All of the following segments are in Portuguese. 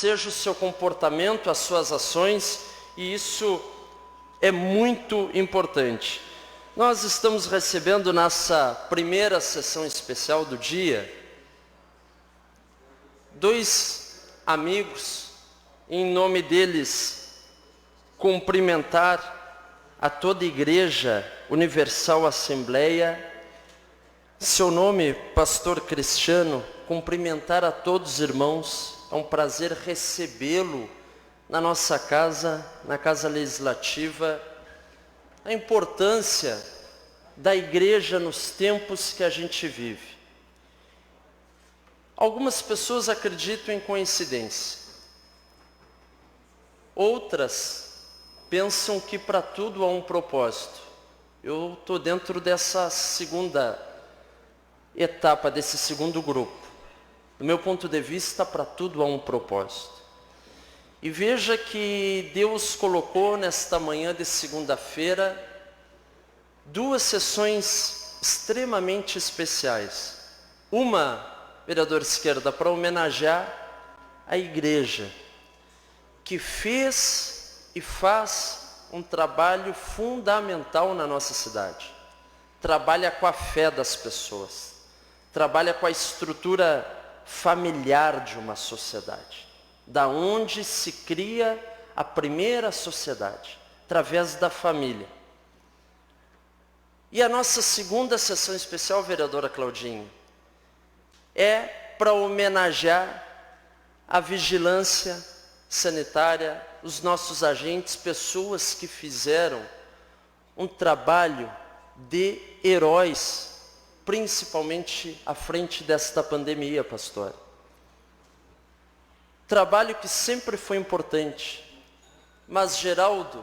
seja o seu comportamento, as suas ações, e isso é muito importante. Nós estamos recebendo nessa primeira sessão especial do dia, 2 amigos, em nome deles, cumprimentar a toda a Igreja Universal Assembleia. Seu nome, Pastor Cristiano, cumprimentar a todos os irmãos. É um prazer recebê-lo na nossa casa, na Casa Legislativa. A importância da igreja nos tempos que a gente vive. Algumas pessoas acreditam em coincidência. Outras pensam que para tudo há um propósito. Eu estou dentro dessa segunda etapa, desse segundo grupo. Do meu ponto de vista, para tudo há um propósito. E veja que Deus colocou nesta manhã de segunda-feira 2 sessões extremamente especiais. Uma, vereador Esquerda, para homenagear a igreja, que fez e faz um trabalho fundamental na nossa cidade. Trabalha com a fé das pessoas, trabalha com a estrutura familiar de uma sociedade, da onde se cria a primeira sociedade, através da família. E a nossa segunda sessão especial, vereadora Claudinha, é para homenagear a vigilância sanitária, os nossos agentes, pessoas que fizeram um trabalho de heróis, principalmente à frente desta pandemia, pastor. Trabalho que sempre foi importante, mas, Geraldo,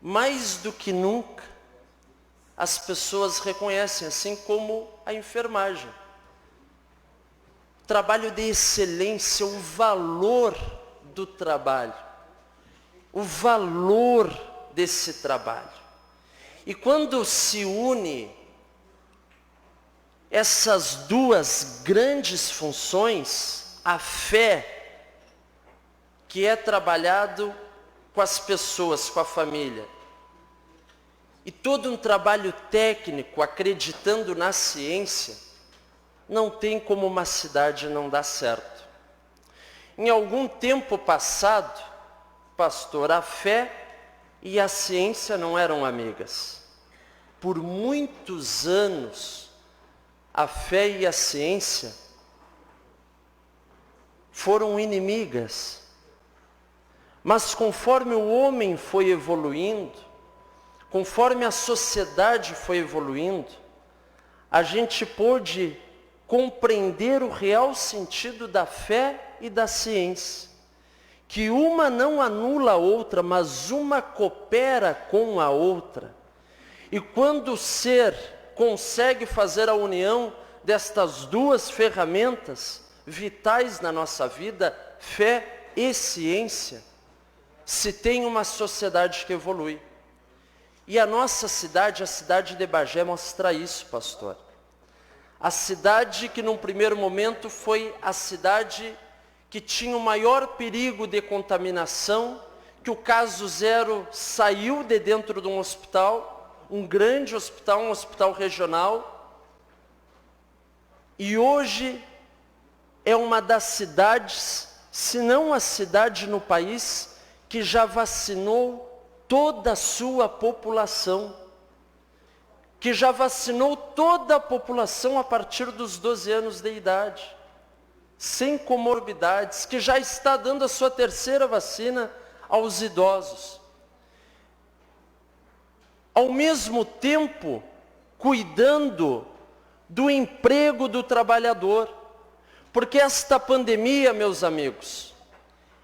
mais do que nunca, as pessoas reconhecem, assim como a enfermagem. Trabalho de excelência, o valor do trabalho, o valor desse trabalho. E quando se une essas 2 grandes funções, a fé, que é trabalhado com as pessoas, com a família, e todo um trabalho técnico, acreditando na ciência, não tem como uma cidade não dar certo. Em algum tempo passado, pastor, a fé e a ciência não eram amigas. Por muitos anos, a fé e a ciência foram inimigas. Mas conforme o homem foi evoluindo, conforme a sociedade foi evoluindo, a gente pôde compreender o real sentido da fé e da ciência. Que uma não anula a outra, mas uma coopera com a outra. E quando o ser consegue fazer a união destas 2 ferramentas vitais na nossa vida, fé e ciência, se tem uma sociedade que evolui. E a nossa cidade, a cidade de Bagé, mostra isso, pastor. A cidade que num primeiro momento foi a cidade que tinha o maior perigo de contaminação, que o caso 0 saiu de dentro de um hospital, um grande hospital, um hospital regional, e hoje é uma das cidades, se não a cidade no país, que já vacinou toda a sua população, que já vacinou toda a população a partir dos 12 anos de idade, sem comorbidades, que já está dando a sua 3ª vacina aos idosos. Ao mesmo tempo, cuidando do emprego do trabalhador, porque esta pandemia, meus amigos,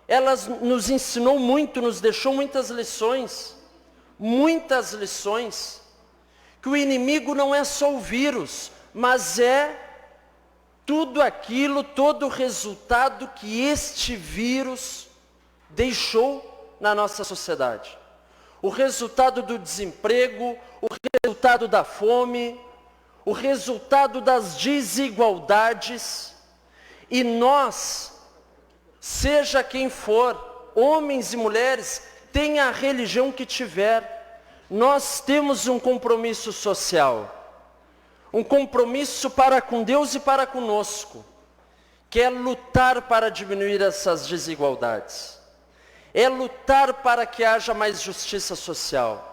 ela nos ensinou muito, nos deixou muitas lições, que o inimigo não é só o vírus, mas é tudo aquilo, todo o resultado que este vírus deixou na nossa sociedade. O resultado do desemprego, o resultado da fome, o resultado das desigualdades. E nós, seja quem for, homens e mulheres, tenha a religião que tiver, nós temos um compromisso social, um compromisso para com Deus e para conosco, que é lutar para diminuir essas desigualdades, é lutar para que haja mais justiça social,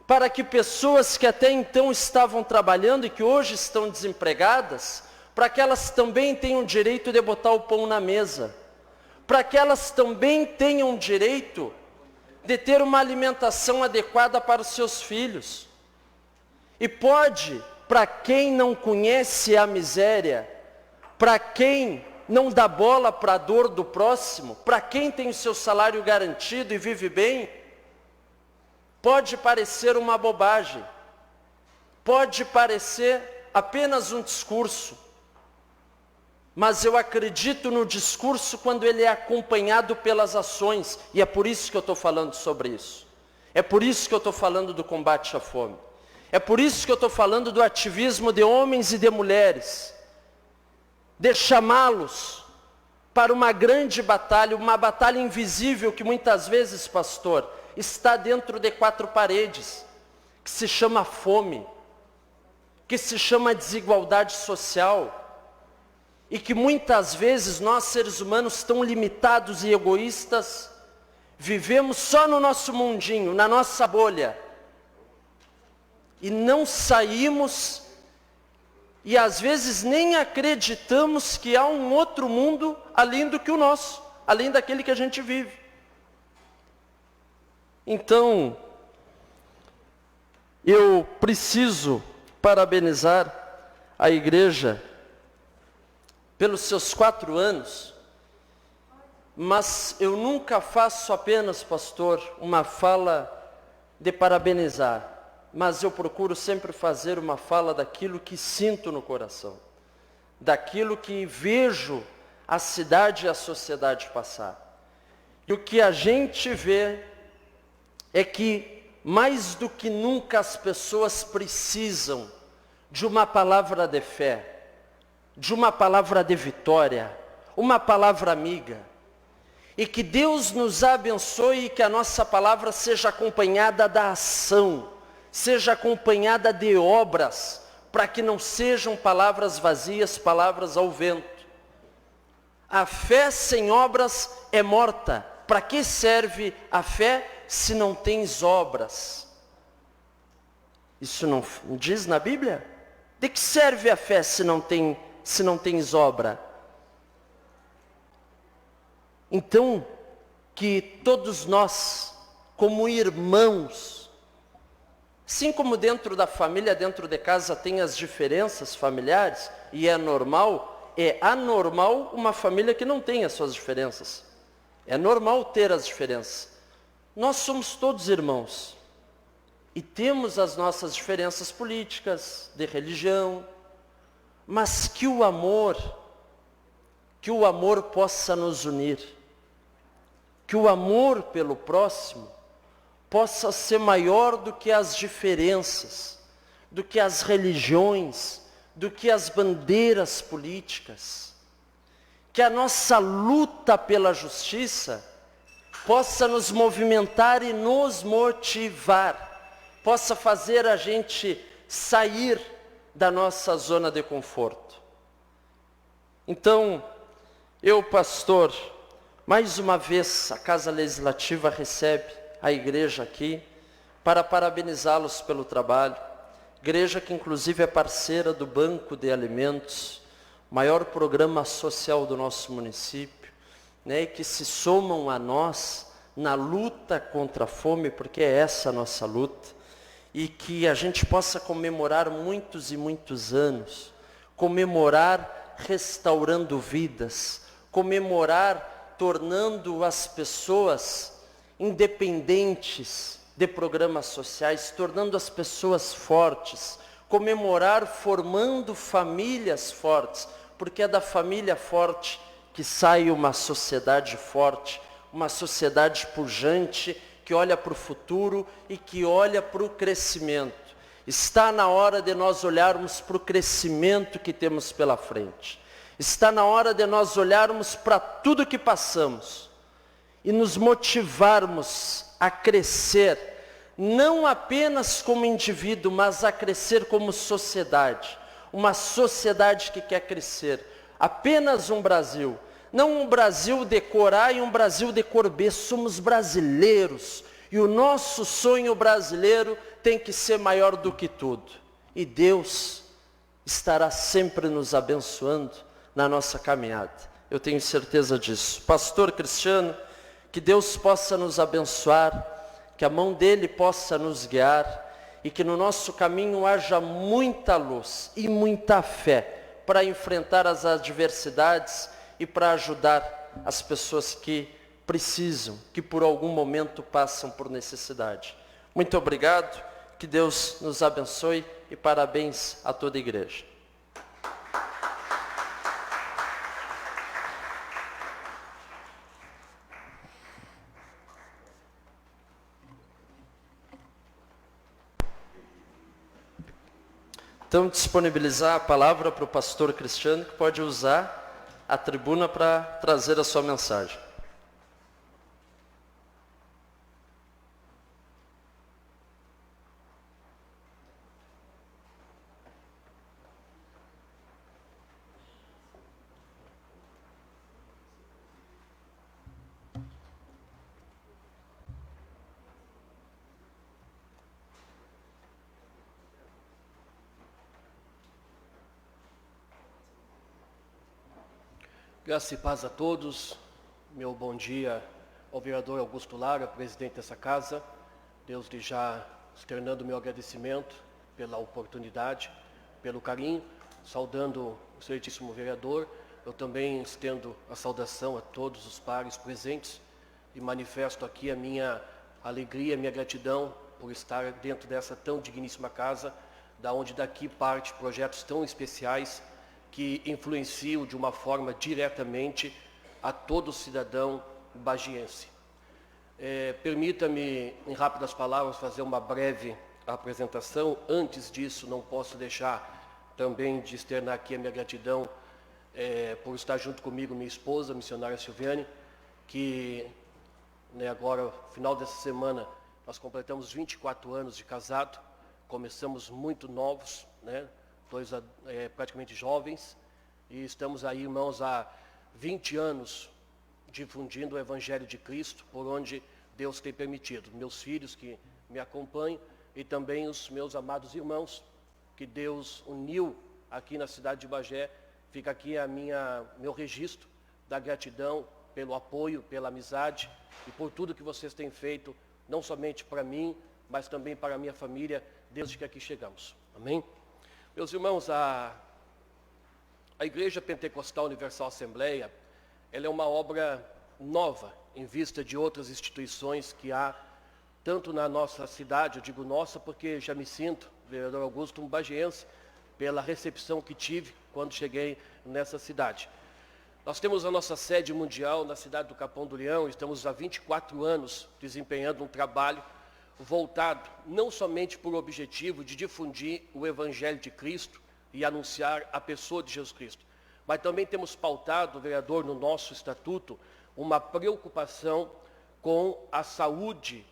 para que pessoas que até então estavam trabalhando e que hoje estão desempregadas, para que elas também tenham direito de botar o pão na mesa, para que elas também tenham direito de ter uma alimentação adequada para os seus filhos. E pode, para quem não conhece a miséria, para quem não dá bola para a dor do próximo, para quem tem o seu salário garantido e vive bem, pode parecer uma bobagem, pode parecer apenas um discurso, mas eu acredito no discurso quando ele é acompanhado pelas ações, e é por isso que eu estou falando sobre isso. É por isso que eu estou falando do combate à fome. É por isso que eu estou falando do ativismo de homens e de mulheres, de chamá-los para uma grande batalha, uma batalha invisível que muitas vezes, pastor, está dentro de quatro paredes, que se chama fome, que se chama desigualdade social, e que muitas vezes nós, seres humanos tão limitados e egoístas, vivemos só no nosso mundinho, na nossa bolha, e não saímos, e às vezes nem acreditamos que há um outro mundo além do que o nosso, além daquele que a gente vive. Então, eu preciso parabenizar a igreja pelos seus 4 anos, mas eu nunca faço apenas, pastor, uma fala de parabenizar, mas eu procuro sempre fazer uma fala daquilo que sinto no coração, daquilo que vejo a cidade e a sociedade passar. E o que a gente vê é que, mais do que nunca, as pessoas precisam de uma palavra de fé, de uma palavra de vitória, uma palavra amiga. E que Deus nos abençoe e que a nossa palavra seja acompanhada da ação, seja acompanhada de obras, para que não sejam palavras vazias, palavras ao vento. A fé sem obras é morta. Para que serve a fé se não tens obras? Isso não diz na Bíblia? De que serve a fé se não tens obra? Então, que todos nós, como irmãos, assim como dentro da família, dentro de casa, tem as diferenças familiares, e é normal, é anormal uma família que não tem as suas diferenças. É normal ter as diferenças. Nós somos todos irmãos. E temos as nossas diferenças políticas, de religião, mas que o amor possa nos unir. Que o amor pelo próximo possa ser maior do que as diferenças, do que as religiões, do que as bandeiras políticas. Que a nossa luta pela justiça possa nos movimentar e nos motivar, possa fazer a gente sair da nossa zona de conforto. Então, eu, pastor, mais uma vez a Casa Legislativa recebe a igreja aqui para parabenizá-los pelo trabalho. Igreja que inclusive é parceira do Banco de Alimentos, maior programa social do nosso município, né, e que se somam a nós na luta contra a fome, porque é essa a nossa luta, e que a gente possa comemorar muitos e muitos anos, comemorar restaurando vidas, comemorar tornando as pessoas independentes de programas sociais, tornando as pessoas fortes, comemorar formando famílias fortes, porque é da família forte que sai uma sociedade forte, uma sociedade pujante, que olha para o futuro e que olha para o crescimento. Está na hora de nós olharmos para o crescimento que temos pela frente. Está na hora de nós olharmos para tudo que passamos e nos motivarmos a crescer, não apenas como indivíduo, mas a crescer como sociedade. Uma sociedade que quer crescer. Apenas um Brasil. Não um Brasil de cor A e um Brasil de cor B. Somos brasileiros. E o nosso sonho brasileiro tem que ser maior do que tudo. E Deus estará sempre nos abençoando na nossa caminhada. Eu tenho certeza disso. Pastor Cristiano, que Deus possa nos abençoar, que a mão dele possa nos guiar e que no nosso caminho haja muita luz e muita fé para enfrentar as adversidades e para ajudar as pessoas que precisam, que por algum momento passam por necessidade. Muito obrigado, que Deus nos abençoe e parabéns a toda a igreja. Então, disponibilizar a palavra para o pastor Cristiano, que pode usar a tribuna para trazer a sua mensagem. Graça e paz a todos. Meu bom dia ao vereador Augusto Lara, presidente dessa casa. Desde já externando meu agradecimento pela oportunidade, pelo carinho, saudando o excelentíssimo vereador. Eu também estendo a saudação a todos os pares presentes e manifesto aqui a minha alegria, a minha gratidão por estar dentro dessa tão digníssima casa, da onde daqui parte projetos tão especiais que influenciam de uma forma diretamente a todo cidadão bagiense. Permita-me, em rápidas palavras, fazer uma breve apresentação. Antes disso, não posso deixar também de externar aqui a minha gratidão por estar junto comigo minha esposa, a missionária Silviane, que agora, no final dessa semana, nós completamos 24 anos de casado. Começamos muito novos, praticamente jovens, e estamos aí, irmãos, há 20 anos difundindo o Evangelho de Cristo, por onde Deus tem permitido. Meus filhos que me acompanham e também os meus amados irmãos, que Deus uniu aqui na cidade de Bagé. Fica aqui meu registro da gratidão pelo apoio, pela amizade e por tudo que vocês têm feito, não somente para mim, mas também para a minha família, desde que aqui chegamos. Amém? Meus irmãos, a Igreja Pentecostal Universal Assembleia, ela é uma obra nova em vista de outras instituições que há, tanto na nossa cidade, eu digo nossa porque já me sinto, vereador Augusto, um bagiense, pela recepção que tive quando cheguei nessa cidade. Nós temos a nossa sede mundial na cidade do Capão do Leão, estamos há 24 anos desempenhando um trabalho voltado não somente por objetivo de difundir o Evangelho de Cristo e anunciar a pessoa de Jesus Cristo, mas também temos pautado, vereador, no nosso estatuto, uma preocupação com a saúde,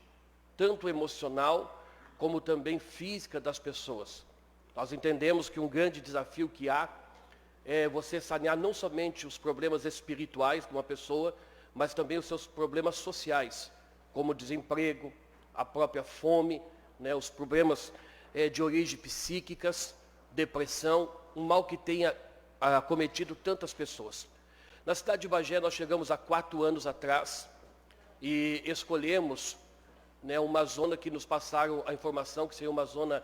tanto emocional como também física das pessoas. Nós entendemos que um grande desafio que há é você sanear não somente os problemas espirituais de uma pessoa, mas também os seus problemas sociais, como desemprego, a própria fome, os problemas de origem psíquicas, depressão, um mal que tenha acometido tantas pessoas. Na cidade de Bagé nós chegamos há 4 anos atrás e escolhemos uma zona que nos passaram a informação que seria uma zona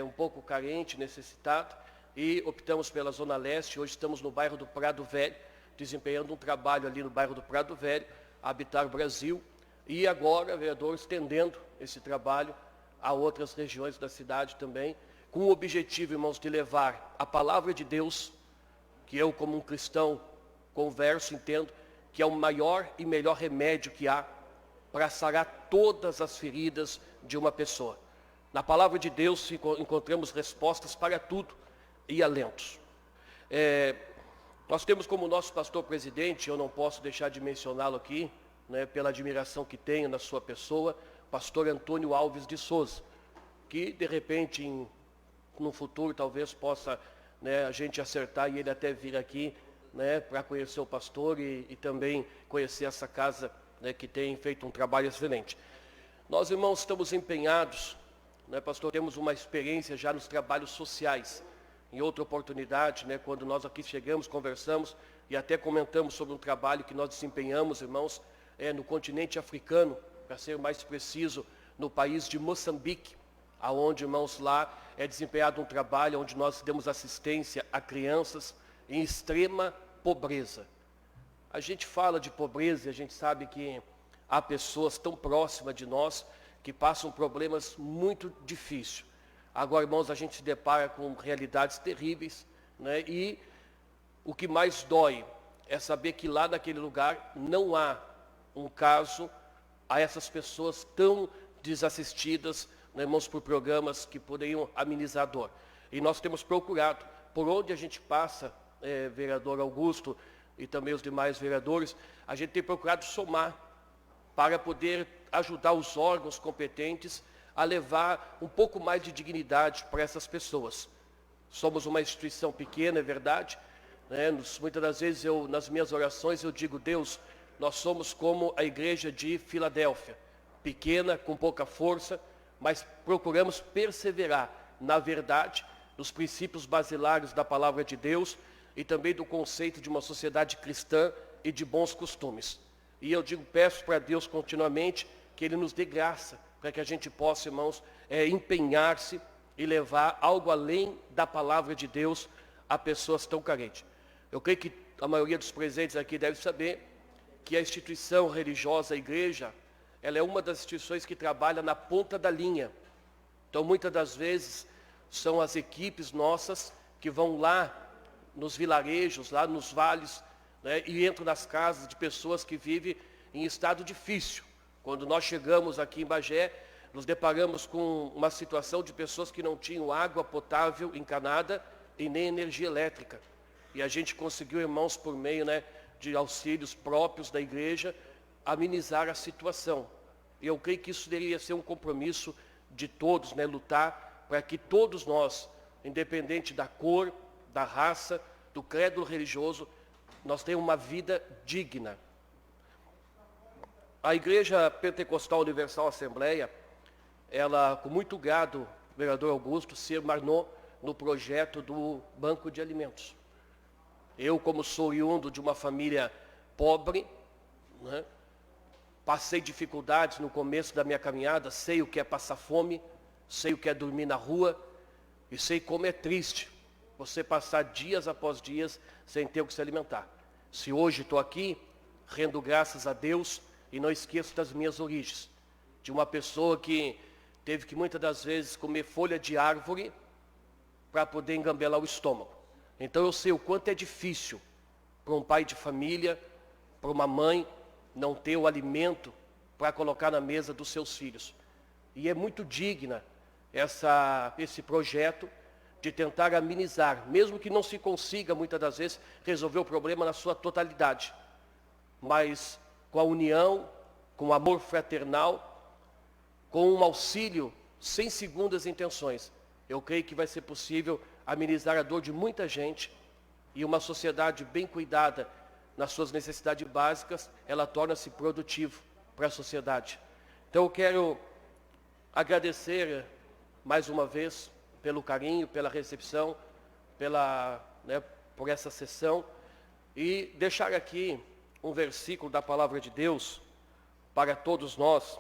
um pouco carente, necessitada, e optamos pela Zona Leste. Hoje estamos no bairro do Prado Velho, desempenhando um trabalho ali no bairro do Prado Velho, Habitar Brasil, e agora, vereador, estendendo esse trabalho a outras regiões da cidade também, com o objetivo, irmãos, de levar a palavra de Deus, que eu, como um cristão converso, entendo que é o maior e melhor remédio que há para sarar todas as feridas de uma pessoa. Na palavra de Deus encontramos respostas para tudo e alentos. Nós temos como nosso pastor presidente, eu não posso deixar de mencioná-lo aqui, né, pela admiração que tenho na sua pessoa, pastor Antônio Alves de Souza, que de repente, no futuro, talvez possa, né, a gente acertar e ele até vir aqui, né, para conhecer o pastor e também conhecer essa casa, né, que tem feito um trabalho excelente. Nós, irmãos, estamos empenhados, né, pastor, temos uma experiência já nos trabalhos sociais. Em outra oportunidade, né, quando nós aqui chegamos, conversamos e até comentamos sobre um trabalho que nós desempenhamos, irmãos, no continente africano, para ser mais preciso, no país de Moçambique, aonde, irmãos, lá é desempenhado um trabalho onde nós damos assistência a crianças em extrema pobreza. A gente fala de pobreza e a gente sabe que há pessoas tão próximas de nós que passam problemas muito difíceis. Agora, irmãos, a gente se depara com realidades terríveis, né? E o que mais dói é saber que lá naquele lugar não há um caso a essas pessoas tão desassistidas, né, irmãos, por programas que poderiam amenizar a dor. E nós temos procurado, por onde a gente passa, vereador Augusto e também os demais vereadores, a gente tem procurado somar para poder ajudar os órgãos competentes a levar um pouco mais de dignidade para essas pessoas. Somos uma instituição pequena, é verdade, né? Muitas das vezes nas minhas orações eu digo, Deus, nós somos como a igreja de Filadélfia, pequena, com pouca força, mas procuramos perseverar na verdade, nos princípios basilares da palavra de Deus e também do conceito de uma sociedade cristã e de bons costumes. E eu peço para Deus continuamente que Ele nos dê graça, para que a gente possa, irmãos, empenhar-se e levar algo além da palavra de Deus a pessoas tão carentes. Eu creio que a maioria dos presentes aqui deve saber que a instituição religiosa, a igreja, ela é uma das instituições que trabalha na ponta da linha. Então, muitas das vezes, são as equipes nossas que vão lá nos vilarejos, lá nos vales, né, e entram nas casas de pessoas que vivem em estado difícil. Quando nós chegamos aqui em Bagé, nos deparamos com uma situação de pessoas que não tinham água potável encanada e nem energia elétrica. E a gente conseguiu, irmãos, por meio, né, de auxílios próprios da igreja, amenizar a situação. E eu creio que isso deveria ser um compromisso de todos, né, lutar para que todos nós, independente da cor, da raça, do credo religioso, nós tenhamos uma vida digna. A Igreja Pentecostal Universal Assembleia, ela, com muito gado, vereador Augusto, se emanou no projeto do Banco de Alimentos. Eu, como sou oriundo de uma família pobre, né, passei dificuldades no começo da minha caminhada, sei o que é passar fome, sei o que é dormir na rua, e sei como é triste você passar dias após dias sem ter o que se alimentar. Se hoje estou aqui, rendo graças a Deus e não esqueço das minhas origens. De uma pessoa que teve que muitas das vezes comer folha de árvore para poder engambelar o estômago. Então eu sei o quanto é difícil para um pai de família, para uma mãe, não ter o alimento para colocar na mesa dos seus filhos. E é muito digna esse projeto de tentar amenizar, mesmo que não se consiga, muitas das vezes, resolver o problema na sua totalidade. Mas com a união, com o amor fraternal, com um auxílio sem segundas intenções, eu creio que vai ser possível amenizar a dor de muita gente e uma sociedade bem cuidada nas suas necessidades básicas, ela torna-se produtiva para a sociedade. Então eu quero agradecer mais uma vez pelo carinho, pela recepção, por essa sessão e deixar aqui um versículo da palavra de Deus para todos nós,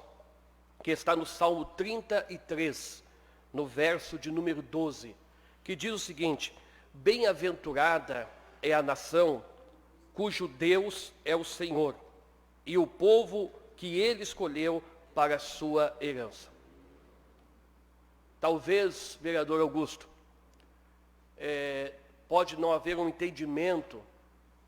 que está no Salmo 33, no verso de número 12, que diz o seguinte: bem-aventurada é a nação cujo Deus é o Senhor, e o povo que Ele escolheu para a sua herança. Talvez, vereador Augusto, pode não haver um entendimento